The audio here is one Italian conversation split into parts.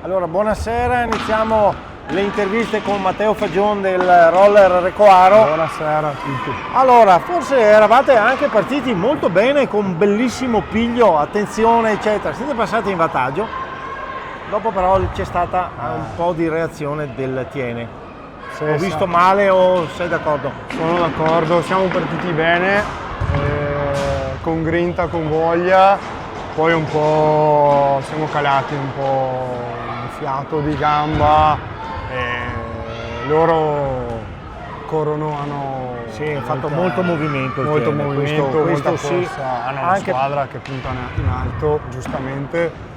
Allora, buonasera, iniziamo le interviste con Matteo Fagion del Roller Recoaro. Buonasera a tutti. Allora, forse eravate anche partiti molto bene, con un bellissimo piglio, attenzione, eccetera. Siete passati in vantaggio, dopo però c'è stata un po' di reazione del Tiene. Sì, Ho visto male o sei d'accordo? Sono d'accordo, siamo partiti bene, con grinta, con voglia, poi un po' siamo calati un po' di fiato, di gamba, loro corrono, hanno fatto molto movimento il molto Tiene, movimento, questo molta sì, corsa, hanno una anche squadra che punta in alto, giustamente.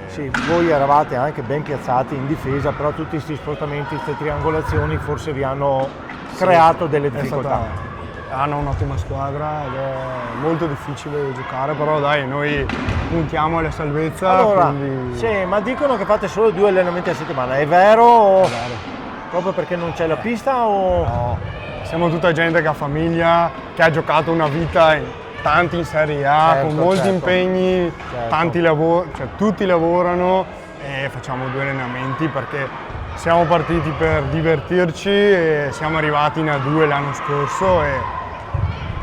Sì, voi eravate anche ben piazzati in difesa, però tutti questi spostamenti, queste triangolazioni forse vi hanno creato delle difficoltà. Hanno un'ottima squadra ed è molto difficile giocare, però dai, noi puntiamo alla salvezza. Allora, quindi... sì, ma dicono che fate solo 2 allenamenti a settimana, è vero? O... È vero. Proprio perché non c'è la pista o... No, siamo tutta gente che ha famiglia, che ha giocato una vita tanti in Serie A, Certo, con molti certo. impegni, Certo. tanti tutti lavorano e facciamo 2 allenamenti perché siamo partiti per divertirci e siamo arrivati in A2 l'anno scorso e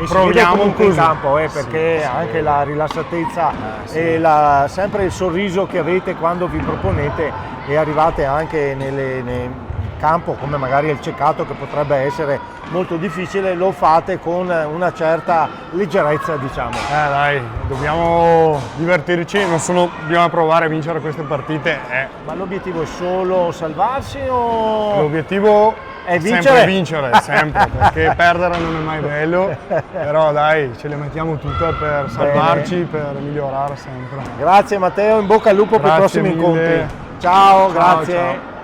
si vede comunque in così. campo, perché Sì, anche sì. la rilassatezza Sì. e sempre il sorriso che avete quando vi proponete e arrivate anche nel campo, come magari il ceccato che potrebbe essere molto difficile, lo fate con una certa leggerezza, diciamo. Dai, dobbiamo divertirci, dobbiamo provare a vincere queste partite. Ma l'obiettivo è solo salvarsi o... L'obiettivo è sempre vincere, sempre, perché perdere non è mai bello, però dai, ce le mettiamo tutte per salvarci, per migliorare sempre. Grazie Matteo, in bocca al lupo per i Grazie prossimi mille. incontri. Ciao, Ciao, grazie. ciao.